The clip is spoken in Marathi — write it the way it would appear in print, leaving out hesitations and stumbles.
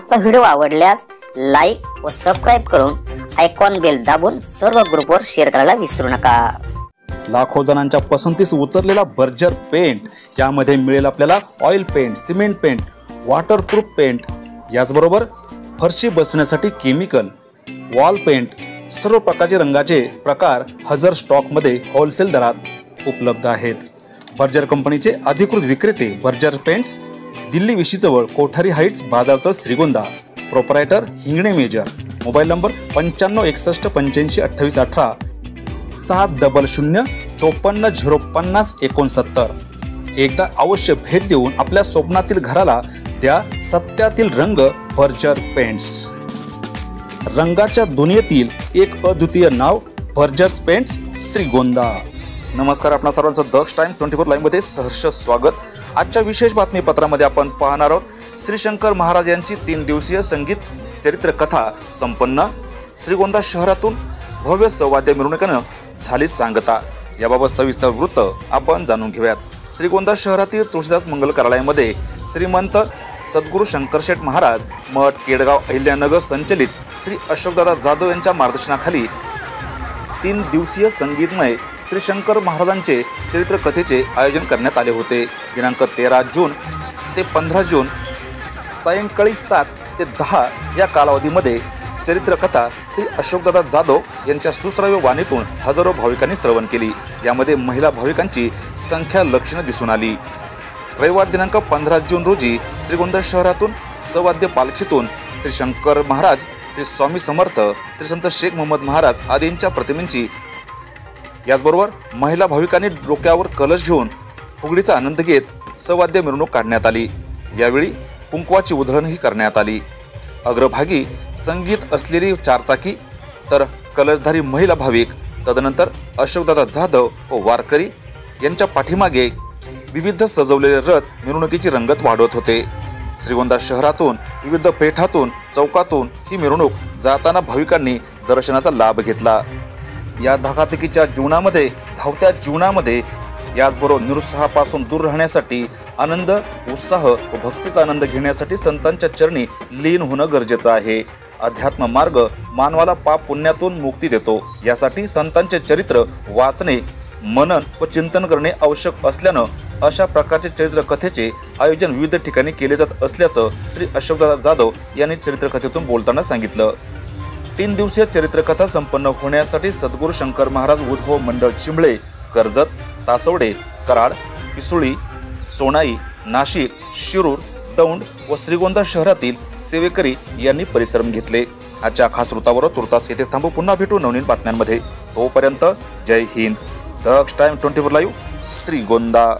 आजचा व्हिडिओ आवडल्यास लाईक व सबस्क्राइब करून आयकॉन बेल दाबून सर्व ग्रुपवर शेअर करायला विसरू नका। लाखो जणांच्या पसंतीस उतरलेला बर्जर पेंट, यामध्ये मिळेल आपल्याला oil paint, cement paint, waterproof paint, याचबरोबर फरशी बसवण्यासाठी केमिकल, वॉल पेंट, सर्व प्रकारचे रंगाचे प्रकार हजर स्टॉक मध्ये होलसेल दरात उपलब्ध आहेत। बर्जर कंपनीचे अधिकृत विक्रेते बर्जर पेंट्स, दिल्ली विशीजवळ कोठारी हाइट्स, बाजारतळ, Shrigonda. Proprietor Hingane major. Mobile number 9561852818 700545069। एकदा अवश्य भेट देऊन आपल्या स्वप्नातील घराला द्या सत्यातील रंग बर्जर पेंट्स। रंगाच्या दुनियेतील एक अद्वितीय नाव बर्जर पेंट्स, श्रीगोंदा। नमस्कार, आपणा सर्वांचं दक्ष टाइम 24 लाईव्ह मध्ये सहर्ष स्वागत। आजच्या विशेष बातमीपत्रामध्ये आपण पाहणार आहोत श्री शंकर महाराज यांची 3 दिवसीय संगीत चरित्र कथा संपन्न। श्रीगोंदा शहरातून भव्य सवाद्य मिरवणुकीने झाली सांगता। याबाबत सविस्तर वृत्त आपण जाणून घेऊयात। श्रीगोंदा शहरातील तुळशीदास मंगल कार्यालयामध्ये श्रीमंत सद्गुरू शंकरशेठ महाराज मठ, केडगाव, अहिल्यानगर संचलित श्री अशोकदादा जाधव यांच्या मार्गदर्शनाखाली 3 दिवसीय संगीतमय श्री शंकर महाराजांचे चरित्र कथेचे आयोजन करण्यात आले होते। दिनांक 13 जून ते 15 जून सायंकाळी 7 ते 10 या कालावधीमध्ये चरित्रकथा श्री अशोकदादा जाधव यांच्या सुश्राव्य वाणीतून हजारो भाविकांनी श्रवण केली। यामध्ये महिला भाविकांची संख्या लक्षणीय दिसून आली। रविवार दिनांक 15 जून रोजी श्रीगोंदा शहरातून सवाद्य पालखीतून श्री शंकर महाराज, श्री स्वामी समर्थ, श्री संत शेख मोहम्मद महाराज आदींच्या प्रतिमेंची, याचबरोबर महिला भाविकांनी डोक्यावर कलश घेऊन फुगडीचा आनंद घेत सवाद्य मिरवणूक काढण्यात आली। यावेळी कुंकवाची उधळणही करण्यात आली। अग्रभागी संगीत असलेली चारचाकी तर कलशधारी महिला भाविक, तदनंतर अशोकदादा जाधव व वारकरी यांच्या पाठीमागे विविध सजवलेले रथ मिरवणुकीची रंगत वाढवत होते। श्रीगोंदा शहरातून विविध पेठातून, चौकातून ही मिरवणूक जाताना भाविकांनी दर्शनाचा लाभ घेतला। या धकाधकीच्या जीवनामध्ये, धावत्या जीवनामध्ये याचबरोबर निरुत्साहापासून दूर राहण्यासाठी आनंद, उत्साह व भक्तीचा आनंद घेण्यासाठी संतांच्या चरणी लीन होणं गरजेचं आहे। अध्यात्म मार्ग मानवाला पाप पुण्यातून मुक्ती देतो। यासाठी संतांचे चरित्र वाचणे, मनन व चिंतन करणे आवश्यक असल्यानं अशा प्रकारचे चरित्र कथेचे आयोजन विविध ठिकाणी केले जात असल्याचं श्री अशोकदादा जाधव यांनी चरित्रकथेतून बोलताना सांगितलं। 3 दिवसीय चरित्रकथा संपन्न होण्यासाठी सद्गुरू शंकर महाराज उद्भव मंडळ चिंबळे, कर्जत, तासवडे, कराड, पिसुळी, सोनाई, नाशिक, शिरूर, दौंड व श्रीगोंदा शहरातील सेवेकरी यांनी परिश्रम घेतले। आजच्या खास वृत्तावर तुर्तास येथेच थांबू। पुन्हा भेटू नवनवीन बातम्यांमध्ये। तोपर्यंत जय हिंद। दक्ष टाइम 24 लाईव्ह, श्रीगोंदा।